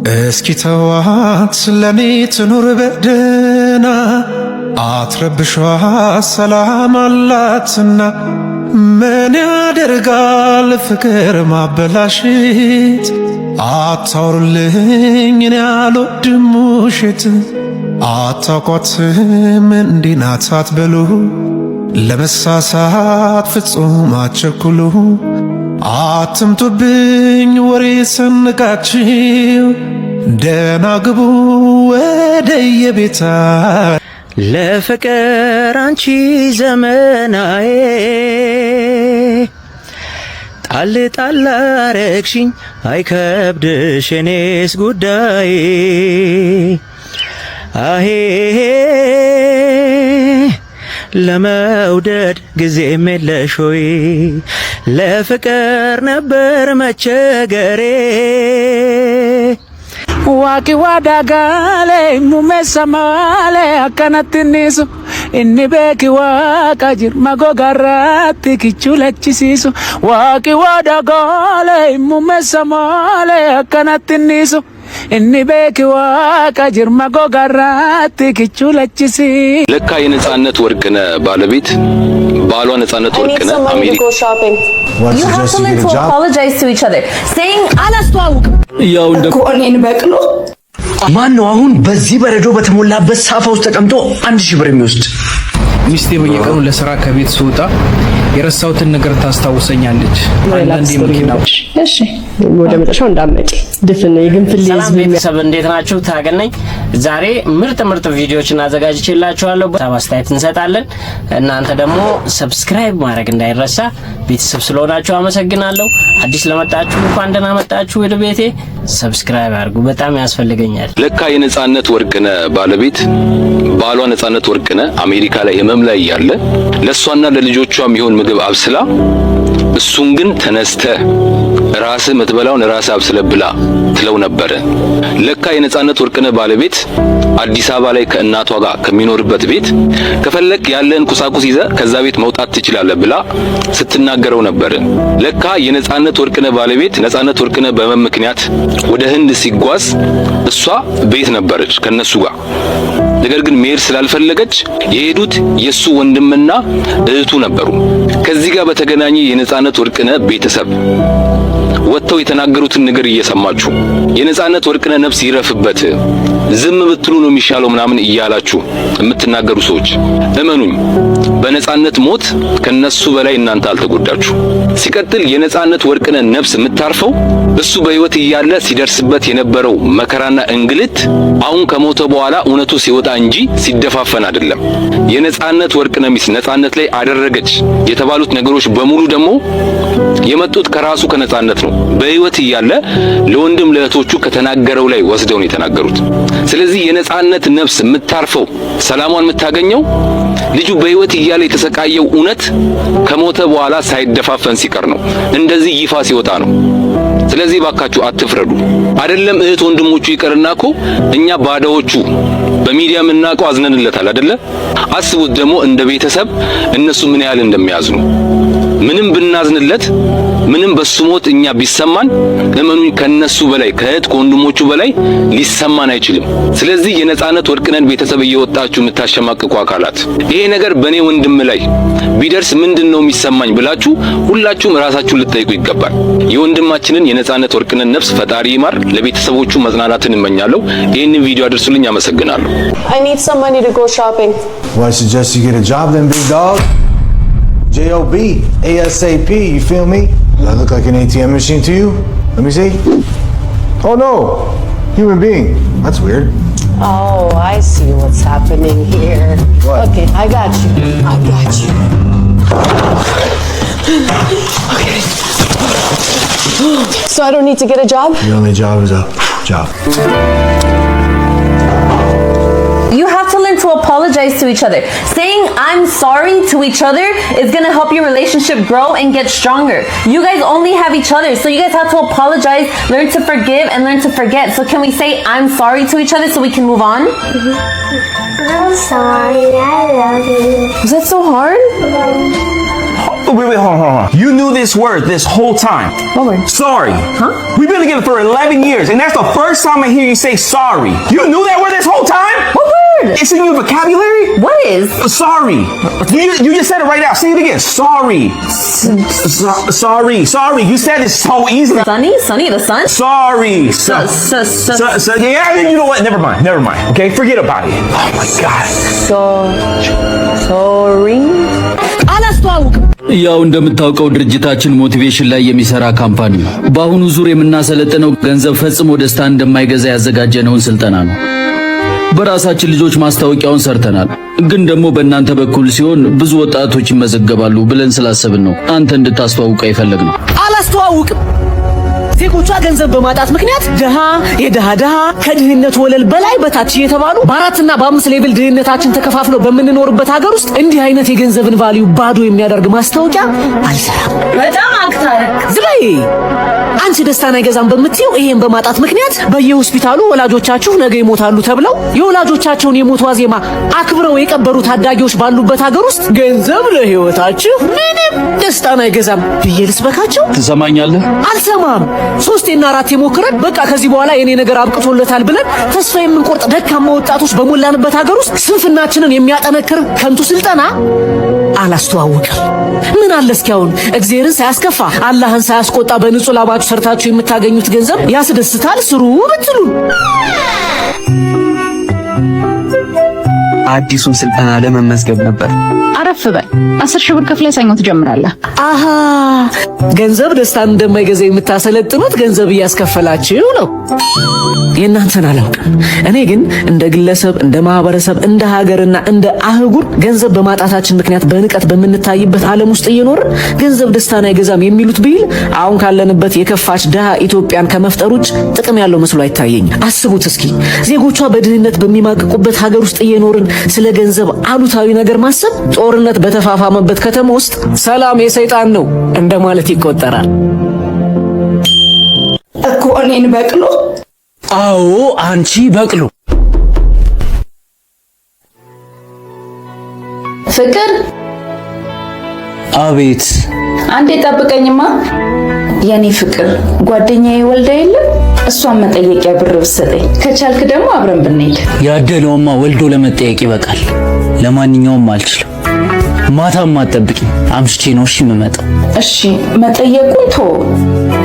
እስኪ ተዋት ለኔ ትኑር በደና አትረብሿ ሰላም አላትና ምን ያደርጋል ፍቅር ማበላሽት አታውሩልኝ እኔ አልወድም ውሸት አታውቋትም እንዲህ ናት አትበሉ ለመሳሳት ፍጹም አትቸኩሉ አትምጡብኝ ወሬ ሰንቃችሁ ደህና ግቡ ወደየቤታ ለፍቅር አንቺ ዘመናዬ ጣል ጣል አረግሽኝ አይከብድሽ የኔስ ጉዳይ አሄ ለመውደድ ጊዜም የለሽ ሆይ ለፍቅር ነበር መቸገሬ ዋቂ ዋዳጋሌ ሙሜሰማሌ አከነትኒሱ እኒ ቤኪ ዋቃ ጅርማ ጎጋራቲ ኪቹለችሲሱ ዋቂ ዋዳጋሌ ሙሜሰማሌ አከነትኒሱ እኒ ቤኪ ዋቃ ጅርማ ጎጋራቲ ኪቹለችሲ ለካ የነጻነት ወርቅነህ ባለቤት ባሏ ነጻነት ወርቅነህ አሜሪካ You have to learn to apologize to each other. Saying አላስተዋውቅም ያው እንደ ኮኔን በቅሎ ማን ነው አሁን በዚህ በረዶ በተሞላበት ሳፋ ውስጥ ተቀምጦ 1000 ብር የሚወስድ? ሚስቴ በየቀኑ ለስራ ከቤት ስወጣ የረሳሁትን ነገር ታስታውሰኛለች። አንዳንዴ መኪና እሺ ወደ መጨረሻው እንዳመጪ ድፍን የግንፍል ሰላም ቤተሰብ እንዴት ናችሁ? ታገነኝ ዛሬ ምርጥ ቪዲዮዎችን አዘጋጅቼላችኋለሁ። አስተያየት እንሰጣለን። እናንተ ደግሞ ሰብስክራይብ ማድረግ እንዳይረሳ። ቤተሰብ ስለሆናችሁ አመሰግናለሁ። አዲስ ለመጣችሁ እንኳን ደህና መጣችሁ ወደ ቤቴ። ሰብስክራይብ አድርጉ፣ በጣም ያስፈልገኛል። ለካ የነጻነት ወርቅነህ ባለቤት ባሏ ነጻነት ወርቅነህ አሜሪካ ላይ ህመም ላይ ያለ ለሷና ለልጆቿ የሚሆን ምግብ አብስላ እሱን ግን ተነስተህ ራስህ የምትበላውን ራስህ አብስለህ ብላ ትለው ነበር። ለካ የነጻነት ወርቅነህ ባለቤት አዲስ አበባ ላይ ከእናቷ ጋር ከሚኖርበት ቤት ከፈለክ ያለን ቁሳቁስ ይዘህ ከዛ ቤት መውጣት ትችላለህ ብላ ስትናገረው ነበር። ለካ የነጻነት ወርቅነህ ባለቤት ነጻነት ወርቅነህ በህመም ምክንያት ወደ ህንድ ሲጓዝ እሷ ቤት ነበረች ከነሱ ጋር። ነገር ግን መሄድ ስላልፈለገች የሄዱት የሱ ወንድምና እህቱ ነበሩ። ከዚህ ጋር በተገናኘ የነጻነት ወርቅነህ ቤተሰብ ወጥተው የተናገሩትን ነገር እየሰማችሁ የነጻነት ወርቅነህ ነፍስ ይረፍበት ዝም ብትሉ ነው የሚሻለው ምናምን እያላችሁ የምትናገሩ ሰዎች እመኑኝ፣ በነጻነት ሞት ከነሱ በላይ እናንተ አልተጎዳችሁ። ሲቀጥል የነጻነት ወርቅነህ ነፍስ የምታርፈው እሱ በህይወት እያለ ሲደርስበት የነበረው መከራና እንግልት አሁን ከሞተ በኋላ እውነቱ ሲወጣ እንጂ ሲደፋፈን አይደለም። የነጻነት ወርቅነህ ሚስት ነጻነት ላይ አደረገች የተባሉት ነገሮች በሙሉ ደግሞ የመጡት ከራሱ ከነጻነት ነው። በህይወት እያለ ለወንድም ለእህቶቹ ከተናገረው ላይ ወስደው ነው የተናገሩት። ስለዚህ የነጻነት ነፍስ የምታርፈው ሰላሟን የምታገኘው ልጁ በህይወት እያለ የተሰቃየው እውነት ከሞተ በኋላ ሳይደፋፈን ሲቀር ነው፣ እንደዚህ ይፋ ሲወጣ ነው። ስለዚህ ባካችሁ አትፍረዱ። አይደለም እህት ወንድሞቹ ይቀርና እኮ እኛ ባዳዎቹ በሚዲያ የምናውቀው አዝነንለታል አይደለ? አስቡት ደግሞ እንደ ቤተሰብ እነሱ ምን ያህል እንደሚያዝኑ። ምንም ብናዝንለት ምንም በሱ ሞት እኛ ቢሰማን እመኑኝ ከነሱ በላይ ከእህት ከወንድሞቹ በላይ ሊሰማን አይችልም። ስለዚህ የነጻነት ወርቅነህን ቤተሰብ እየወጣችሁ የምታሸማቅቁ አካላት ይሄ ነገር በኔ ወንድም ላይ ቢደርስ ምንድነው የሚሰማኝ ብላችሁ ሁላችሁም ራሳችሁን ልትጠይቁ ይገባል። የወንድማችንን የነጻነት ወርቅነህን ነፍስ ፈጣሪ ይማር። ለቤተሰቦቹ መጽናናትን እመኛለሁ። ይሄንን ቪዲዮ አድርሱልኝ። አመሰግናለሁ። I need some money to go shopping. Well, I suggest you get a job then, big dog. J-O-B, A-S-A-P, you feel me? Does that look like an ATM machine to you? Let me see. Oh no, human being. That's weird. Oh, I see what's happening here. What? Okay, I got you. I got you. Okay. So I don't need to get a job? Your only job is a job. You have to learn to apologize to each other. Saying I'm sorry to each other is gonna help your relationship grow and get stronger. You guys only have each other, so you guys have to apologize, learn to forgive, and learn to forget. So can we say I'm sorry to each other so we can move on? I'm sorry, I love you. Was that so hard? Wait, hold on. You knew this word this whole time. What word? Sorry. Huh? We've been together for 11 years, and that's the first time I hear you say sorry. You knew that word this whole time? What word? It's in your vocabulary? What is? Sorry. You just said it right now. Say it again. Sorry. Sorry. You said it so easily. Sunny, the sun? Sorry. Yeah, you know what? Never mind. Okay, forget about it. Oh my God. Sorry. አላስተዋውቅም። ያው እንደምታውቀው ድርጅታችን ሞቲቬሽን ላይ የሚሰራ ካምፓኒ ነው። በአሁኑ ዙር የምናሰለጥነው ገንዘብ ፈጽሞ ደስታ እንደማይገዛ ያዘጋጀነውን ስልጠና ነው። በራሳችን ልጆች ማስታወቂያውን ሰርተናል። ግን ደግሞ በእናንተ በኩል ሲሆን ብዙ ወጣቶች ይመዘገባሉ ብለን ስላሰብን ነው አንተ እንድታስተዋውቀው የፈለግነው። አላስተዋውቅም። ዜጎቿ ገንዘብ በማጣት ምክንያት የደሃ ከድህነት ወለል በላይ በታች እየተባሉ በ4 እና በ5 ሌቭል ድህነታችን ተከፋፍለው በምንኖርበት ሀገር ውስጥ እንዲህ አይነት የገንዘብን ቫልዩ ባዶ የሚያደርግ ማስታወቂያ አልሰራም። በጣም አክታረ ዝላይ አንቺ ደስታን አይገዛም በምትይው ይሄን በማጣት ምክንያት በየሆስፒታሉ ወላጆቻችሁ ነገ ይሞታሉ ተብለው የወላጆቻቸውን የሞት ዋዜማ አክብረው የቀበሩ ታዳጊዎች ባሉበት ሀገር ውስጥ ገንዘብ ለህይወታችሁ ምንም ደስታን አይገዛም ብዬ ልስበካቸው? ትሰማኛለህ? አልሰማም። 3 እና 4 የሞክረን በቃ ከዚህ በኋላ የኔ ነገር አብቅቶለታል ብለን ተስፋ የምንቆርጥ ደካማ ወጣቶች በሞላንበት ሀገር ውስጥ ስንፍናችንን የሚያጠነክር ከንቱ ስልጠና አላስተዋውቅም። ምን አለ እስኪ አሁን እግዚአብሔርን ሳያስከፋ አላህን ሳያስቆጣ በንጹህ ላባችሁ ሰርታችሁ የምታገኙት ገንዘብ ያስደስታል ስሩ ብትሉ። አዲሱን ስልጠና ለመመዝገብ ነበር። አረፍ በል 10 ሺህ ብር ከፍለህ ሰኞ ትጀምራለህ። አሃ ገንዘብ ደስታን እንደማይገዛ የምታሰለጥኑት ገንዘብ እያስከፈላችሁ ነው። የእናንተን አላውቅም። እኔ ግን እንደ ግለሰብ፣ እንደ ማህበረሰብ፣ እንደ ሀገርና እንደ አህጉር ገንዘብ በማጣታችን ምክንያት በንቀት በምንታይበት ዓለም ውስጥ እየኖርን ገንዘብ ደስታን አይገዛም የሚሉት ብሂል አሁን ካለንበት የከፋች ደሃ ኢትዮጵያን ከመፍጠር ውጭ ጥቅም ያለው መስሎ አይታየኝም። አስቡት እስኪ ዜጎቿ በድህነት በሚማቅቁበት ሀገር ውስጥ እየኖርን ስለ ገንዘብ አሉታዊ ነገር ማሰብ ጦርነት በተፋፋመበት ከተማ ውስጥ ሰላም የሰይጣን ነው እንደማለት ይቆጠራል እኮ። እኔን በቅሎ? አዎ አንቺ በቅሎ። ፍቅር? አቤት። አንዴ ጠብቀኝማ። የኔ ፍቅር ጓደኛዬ ወልዳ የለም እሷን መጠየቂያ ብር ብትሰጠኝ፣ ከቻልክ ደግሞ አብረን ብንሄድ። ያደለውማ ወልዶ ለመጠየቅ ይበቃል። ለማንኛውም አልችልም። ማታም አትጠብቂኝ፣ አምሽቼ ነው እሺ የምመጣው። እሺ መጠየቁን ቶ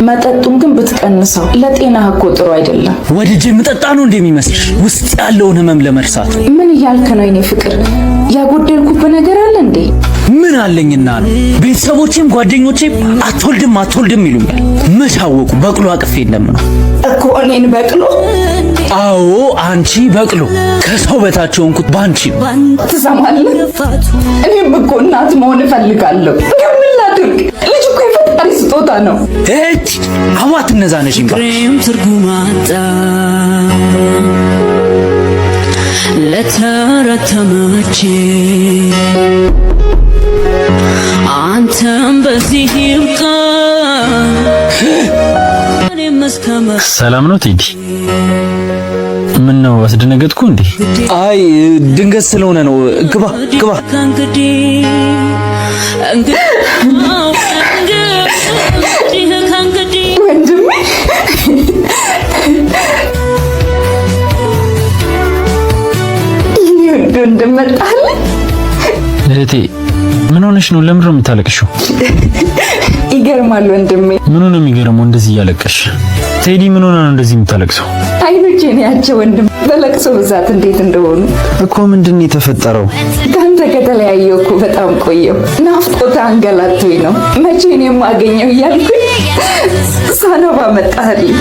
መጠጡን ግን ብትቀንሰው፣ ለጤናህ እኮ ጥሩ አይደለም። ወድጄ የምጠጣ ነው እንደሚመስልሽ? ውስጥ ያለውን ህመም ለመርሳት። ምን እያልክ ነው የኔ ፍቅር? ያጎደልኩበት ነገር አለ እንዴ? ምን አለኝና ነው? ቤተሰቦቼም ጓደኞቼም አትወልድም ይሉኛል። መቻወቁ በቅሎ አቅፌ እንደምነው እኮ። እኔን በቅሎ? አዎ አንቺ በቅሎ። ከሰው በታች ሆንኩት ባንቺ። ትሰማለህ? እኔም እኮ እናት መሆን እፈልጋለሁ። ግን ምን ላድርግ? ልጅ እኮ የፈጣሪ ስጦታ ነው። እጭ አዋት እነዛነሽ እንኳን ትርጉማጣ ለተረተመች አንተም በዚህ ይብቃ። ሰላም ነው ቴዲ? ምን ነው አስደነገጥኩ እንዴ? አይ ድንገት ስለሆነ ነው። ግባ ወንድሜ እንደመጣልኝ። እህቴ ምን ሆነሽ ነው? ለምን ነው የምታለቅሽው? ይገርማል ወንድሜ። ምን ነው የሚገርመው እንደዚህ እያለቀሽ? ቴዲ ምን ሆነ ነው እንደዚህ የምታለቅሰው? አይኖቼን ያቸው ወንድም በለቅሶ ብዛት እንዴት እንደሆኑ እኮ። ምንድን ነው የተፈጠረው? ካንተ ከተለያየሁ እኮ በጣም ቆየሁ። ናፍቆት አንገላቶኝ ነው መቼ ነው የማገኘው እያልኩኝ ሳነባ መጣህልኝ።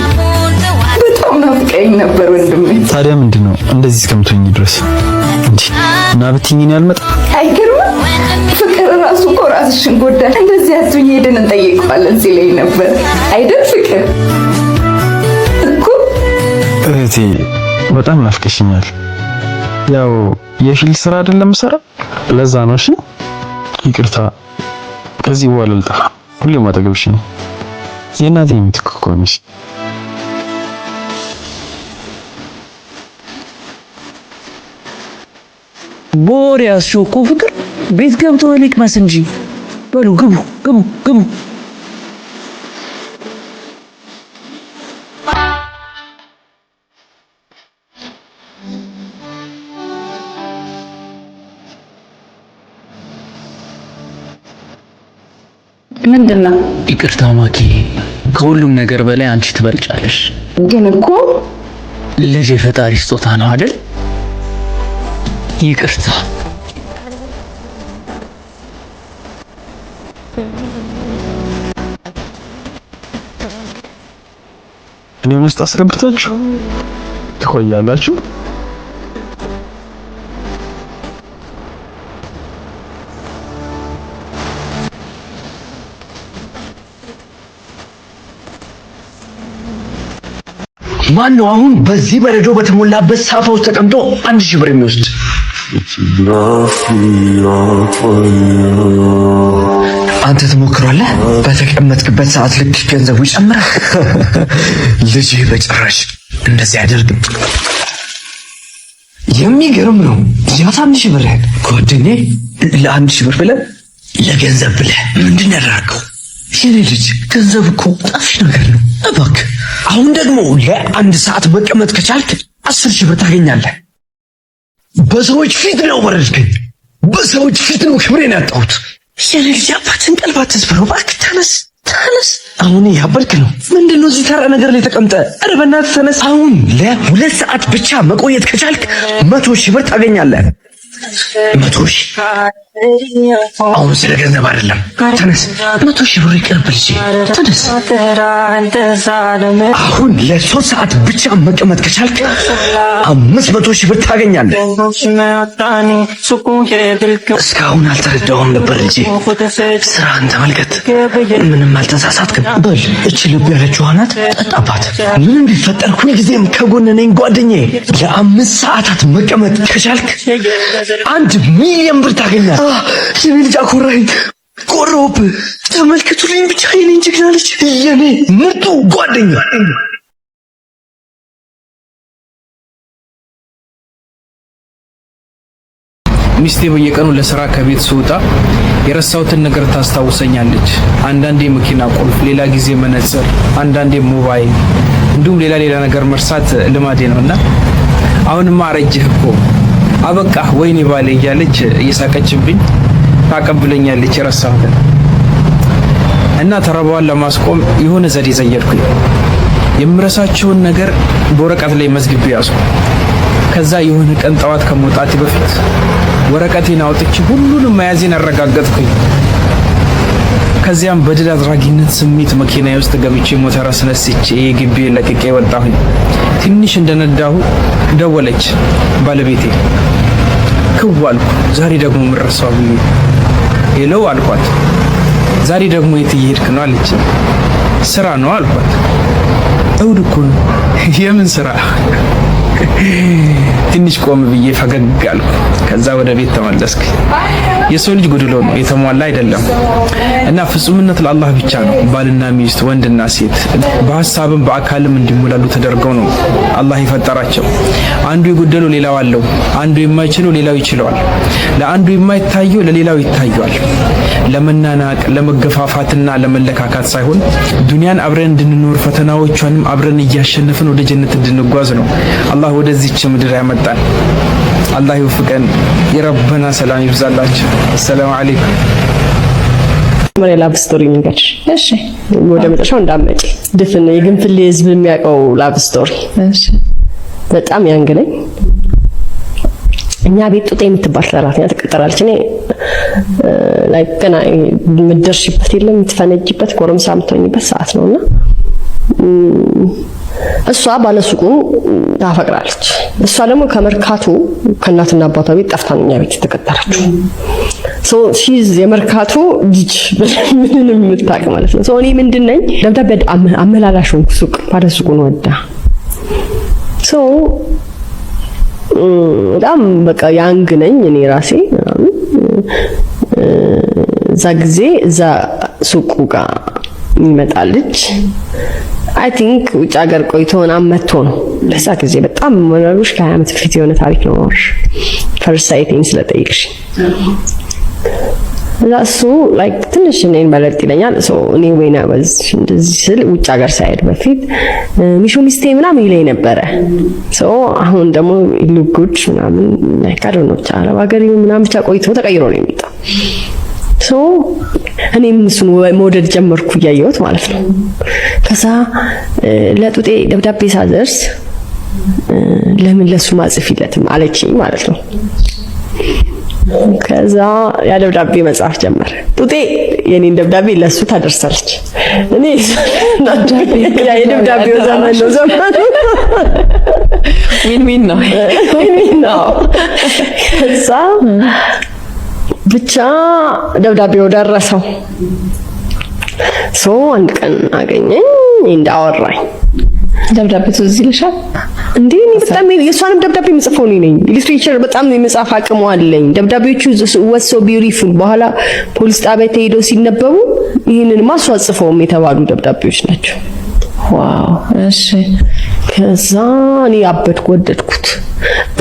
በጣም ናፍቀኝ ነበር ወንድሜ። ታዲያ ምንድን ነው እንደዚህ እስከምትሆኝ ድረስ እንዴ? እና ብትይኝ ያልመጣ አይገርምም? ፍቅር ራሱ እኮ ራስሽን ጎዳሽ። እንደዚህ አትሁኝ ሄደን እንጠይቀዋለን ሲለኝ ነበር አይደል? ፍቅር እኮ እህቴ በጣም ናፍቀሽኛል። ያው የፊልድ ስራ አይደለም ሰራ፣ ለዛ ነው። እሺ ይቅርታ። ከዚህ በኋላ ልጠፋ፣ ሁሌም አጠገብሽ ነኝ። የእናቴ የምትክ እኮ ነሽ። ቦሪያስ እኮ ፍቅር ቤት ገብቶ ልቅመስ እንጂ። በሉ ግቡ። ግቡ ምንድነው? ይቅርታ ማኪ፣ ከሁሉም ነገር በላይ አንቺ ትበልጫለሽ። ግን እኮ ልጅ የፈጣሪ ስጦታ ነው አይደል? ይቅርታ። እኔ ውስጥ አስገብታችሁ ትቆያላችሁ። ማን ነው አሁን በዚህ በረዶ በተሞላበት ሳፋ ውስጥ ተቀምጦ 1000 ብር የሚወስድ? አንተ ትሞክራለህ? በተቀመጥክበት ሰዓት ልክ ገንዘቡ ይጨምራል። ልጅ በጭራሽ እንደዚህ አይደርግም። የሚገርም ነው። ያ 1000 ብር ጓደኛዬ ለ1000 ብር ብለህ ለገንዘብ ብለህ ምንድን ያደረገው? የኔ ልጅ ገንዘብ እኮ ጠፊ ነገር ነው። እባክህ አሁን ደግሞ ለ1 ሰዓት መቀመጥ ከቻልክ 10,000 ብር ታገኛለህ። በሰዎች ፊት ነው ወረድከኝ። በሰዎች ፊት ነው ክብሬን ያጣሁት። የኔ ልጅ አባትን ቀልብ አትስበረው እባክህ። ተነስ። አሁን ያበልክ ነው። ምንድነው እዚህ ተራ ነገር ላይ ተቀምጠ? ኧረ በእናትህ ተነስ። አሁን ለ2 ሰዓት ብቻ መቆየት ከቻልክ 100,000 ብር ታገኛለህ። 100,000 አሁን ስለ ገንዘብ አይደለም። ተነስ። 100,000 ብር ይቀርብል። ተነስ። አሁን ለ3 ሰዓት ብቻ መቀመጥ ከቻልክ 500,000 ብር ታገኛለህ። እስካሁን አልተረዳሁም ነበር ልጄ። ስራህን ተመልከት። ምንም አልተሳሳትክም። በል እቺ ልብ ያለችው ናት፣ ጠጣባት። ምንም ቢፈጠር ሁልጊዜም ከጎን ነኝ ጓደኛዬ። ለ5 ሰዓታት መቀመጥ ከቻልክ 1 ሚሊዮን ብር ታገኛለህ። የኔ ልጅ አኮራኝ። ቆሮብህ። ተመልከቱልኝ ብቻ የኔን ጀግና ልጅ፣ የኔ ምርጡ ጓደኛ። ሚስቴ በየቀኑ ለስራ ከቤት ስወጣ የረሳሁትን ነገር ታስታውሰኛለች። አንዳንዴ መኪና ቁልፍ፣ ሌላ ጊዜ መነጽር፣ አንዳንዴ ሞባይል፣ እንዲሁም ሌላ ነገር መርሳት ልማዴ ነውና አሁንማ አረጀህ እኮ አበቃ ወይኔ ባለ እያለች እየሳቀችብኝ ታቀብለኛለች የረሳሁትን። እና ተረባዋን ለማስቆም የሆነ ዘዴ ዘየድኩኝ። የምረሳቸውን ነገር በወረቀት ላይ መዝግቤ ያዝኩ። ከዛ የሆነ ቀን ጠዋት ከመውጣቴ በፊት ወረቀቴን አውጥቼ ሁሉንም መያዜን አረጋገጥኩኝ። ከዚያም በድል አድራጊነት ስሜት መኪናዬ ውስጥ ገብቼ ሞተር አስነስቼ ግቢ ለቅቄ ወጣሁኝ። ትንሽ እንደነዳሁ ደወለች ባለቤቴ። ክዋልኩ። ዛሬ ደግሞ ምረሳው ብዬ ሄሎ አልኳት። ዛሬ ደግሞ የት እየሄድክ ነው አለች። ስራ ነው አልኳት። እሑድ እኮ ነው። የምን ስራ? ትንሽ ቆም ብዬ ፈገግ አልኩ። ከዛ ወደ ቤት ተመለስኩ። የሰው ልጅ ጎድሎ ነው፣ የተሟላ አይደለም እና ፍጹምነት ለአላህ ብቻ ነው። ባልና ሚስት፣ ወንድና ሴት በሐሳብም በአካልም እንዲሞላሉ ተደርገው ነው አላህ የፈጠራቸው። አንዱ የጎደለው ሌላው አለው፣ አንዱ የማይችለው ሌላው ይችለዋል፣ ለአንዱ የማይታየው ለሌላው ይታየዋል። ለመናናቅ ለመገፋፋትና ለመለካካት ሳይሆን ዱንያን አብረን እንድንኖር ፈተናዎቿንም አብረን እያሸነፍን ወደ ጀነት እንድንጓዝ ነው አላህ ወደዚች ምድር ያመጣል። አላህ ይወፍቀን። የረበና ሰላም ይብዛላችሁ። አሰላሙ አለይኩም። መሪያ ላቭ ስቶሪ ንገርሽ። እሺ፣ ወደ መጨረሻው እንዳመጪ ድፍን የግንፍሌ ህዝብ የሚያውቀው ላቭ ስቶሪ። እሺ፣ በጣም ያንግለኝ። እኛ ቤት ጡጤ የምትባል ሰራተኛ ተቀጠራለች። እኔ ላይ ገና የምትደርሽበት የለም የምትፈነጅበት ጎረምሳ የምትሆኝበት ሰዓት ነውና እሷ ባለሱቁን ታፈቅራለች። እሷ ደግሞ ከመርካቶ ከእናትና አባቷ ቤት ጠፍታ ነው እኛ ቤት የተቀጠረችው። ሺዝ የመርካቶ ልጅ ምንም የምታውቅ ማለት ነው። እኔ ምንድን ነኝ ደብዳቤ አመላላሽ ሆንኩ። ሱቅ ባለሱቁን ወዳ በጣም በቃ ያንግ ነኝ እኔ ራሴ። እዛ ጊዜ እዛ ሱቁ ጋር ይመጣልች አይ ቲንክ ውጭ ሀገር ቆይቶና መጥቶ ነው። ለዛ ጊዜ በጣም መናሉሽ ከ20 ዓመት በፊት የሆነ ታሪክ ነው። ፈርስት ሳይቲንግ ስለጠይቅሽ እሱ ላይክ ትንሽ እኔን በለጥ ይለኛል። ሶ እኔ ወይና በዝ እንደዚህ ስል ውጭ ሀገር ሳይሄድ በፊት ሚሹ ሚስቴ ምናምን ይለኝ ነበረ። ሶ አሁን ደግሞ ልጉድ ምናምን ላይክ አይ ዶንት ኖ አረብ ሀገር ምናምን ብቻ ቆይቶ ተቀይሮ ነው የመጣው። ሶ እኔም እሱን መውደድ ጀመርኩ እያየሁት ማለት ነው። ከዛ ለጡጤ ደብዳቤ ሳደርስ ለምን ለሱ ማጽፊለትም አለችኝ ማለት ነው። ከዛ ያ ደብዳቤ መጻፍ ጀመረ። ጡጤ የኔን ደብዳቤ ለሱ ታደርሳለች። እኔ ያ የደብዳቤው ዘመን ነው ዘመኑ ዊን ዊን ነው። ከዛ ብቻ ደብዳቤው ደረሰው። ሶ አንድ ቀን አገኘኝ እንዳወራኝ ደብዳቤ ትዝ ይልሻል እንዴ? በጣም የሷንም ደብዳቤ የምጽፈው እኔ ነኝ። ሊትሬቸር በጣም የመጻፍ አቅሙ አለኝ። ደብዳቤዎቹ ወሶ ቢዩቲፉል በኋላ ፖሊስ ጣቢያ ተሄዶ ሲነበቡ ይሄንን ማስዋጽፈውም የተባሉ ደብዳቤዎች ናቸው። ዋው እሺ። ከዛ እኔ አበድኩ፣ ወደድኩት።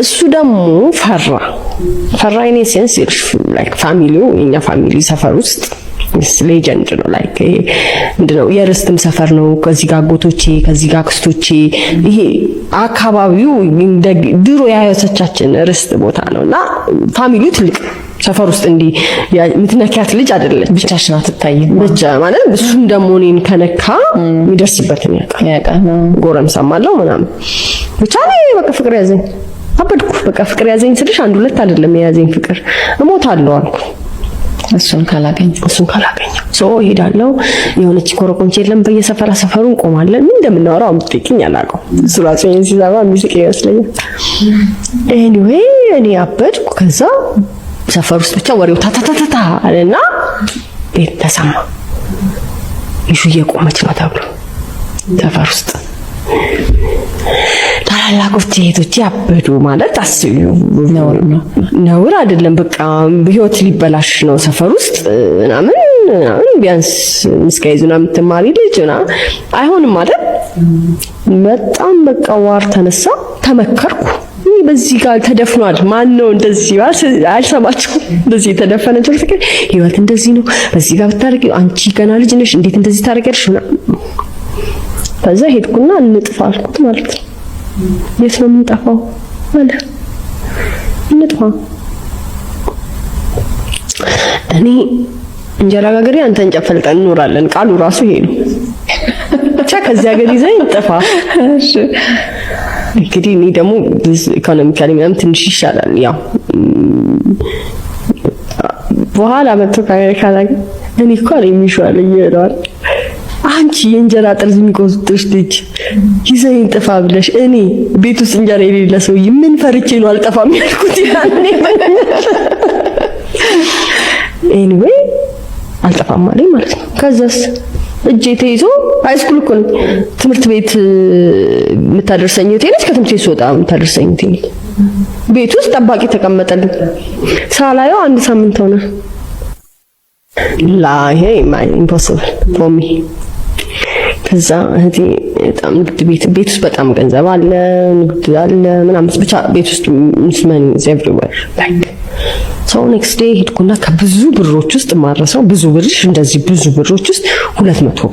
እሱ ደግሞ ፈራ እኔ ሴንስ ላይክ ፋሚሊው የኛ ፋሚሊ ሰፈር ውስጥ ሌጀንድ ነው። ላይክ ምንድነው የርስትም ሰፈር ነው። ከዚህ ጋር አጎቶቼ፣ ከዚህ ጋር አክስቶቼ፣ ይሄ አካባቢው እንደ ድሮ የአያቶቻችን ርስት ቦታ ነውና ፋሚሊው ትልቅ ሰፈር ውስጥ እንዲህ የምትነካት ልጅ አይደለች። ብቻሽን አትታይም ብቻ ማለት እሱም ደግሞ እኔን ከነካ የሚደርስበትን ያውቃል። ጎረምሳም አለው ምናምን ብቻ ነው። በቃ ፍቅር ያዘኝ፣ አበድኩ። በቃ ፍቅር ያዘኝ ስልሽ አንድ ሁለት አይደለም የያዘኝ ፍቅር። እሞታለሁ አልኩ እሱን ካላገኘ ሶ ሄዳለሁ። የሆነች ኮረኮንች የለም በየሰፈራ ሰፈሩ እንቆማለን። ምን እንደምናወራው አምጥቂኝ አላውቀው። እሱ ራሱ ይሄን ሲዛባ ሚስቅ ይመስለኛል። ኤኒዌይ እኔ አበድኩ። ከዛ ሰፈር ውስጥ ብቻ ወሬው ታታታታ አለና ቤት ተሰማ። ይሹ እየቆመች ነው ተብሎ ሰፈር ውስጥ ታላላቆች እህቶቼ አበዱ ማለት አስቢው። ነውር አይደለም። በቃ ህይወት ሊበላሽ ነው ሰፈር ውስጥ ምናምን ቢያንስ ምስካይዙና የምትማሪ ልጅ ና አይሆንም ማለት በጣም በቃ ዋር ተነሳ። ተመከርኩ። በዚህ ጋር ተደፍኗል። ማን ነው እንደዚህ አልሰማችሁ? እንደዚህ የተደፈነ ጀርሰከ ህይወት እንደዚህ ነው። በዚህ ጋር ብታረቂ አንቺ ገና ልጅ ነሽ፣ እንዴት እንደዚህ ታረቂያለሽ? ከዛ ሄድኩና እንጥፋ አልኩት ማለት ነው። የት ነው የምንጠፋው አለ። እንጥፋ እኔ እንጀራ ጋገሪ አንተ እንጨት ፈልጠን እንኖራለን። ቃሉ ራሱ ይሄ ነው። ብቻ ከዚያ ሀገር ይዘኝ እንጥፋ። እሺ እንግዲህ እኔ ደግሞ ኢኮኖሚካሊ ምናምን ትንሽ ይሻላል። ያው በኋላ መጥቶ ከአሜሪካ ላይ እኔ እኮ አለኝ የሚሻለኝ ይላል። አንቺ የእንጀራ ጥርዝ የሚቆስጥሽ ልጅ ይዘኝ ጥፋ ብለሽ እኔ ቤት ውስጥ እንጀራ የሌለ ሰው ምን ፈርቼ ነው አልጠፋም ያልኩት? ያኔ ኤኒዌይ አልጠፋም አለኝ ማለት ነው። ከዛስ እጄ ተይዞ ሃይስኩል እኮ ነው ትምህርት ቤት የምታደርሰኝ እቴነች። ከትምህርት ቤት ስወጣ የምታደርሰኝ እቴነች። ቤት ውስጥ ጠባቂ ተቀመጠልኝ። ሳላየው አንድ ሳምንት ሆነ። ይሄ ኢምፖሲብል ፎር ሚ። ከዛ እህቴ በጣም ንግድ ቤት ውስጥ በጣም ገንዘብ አለ፣ ንግድ አለ ምናምን ብቻ ቤት ውስጥ money is everywhere like so next day ሄድኩና ከብዙ ብሮች ውስጥ ማረሰው ብዙ ብርሽ እንደዚህ ብዙ ብሮች ውስጥ 200 ብር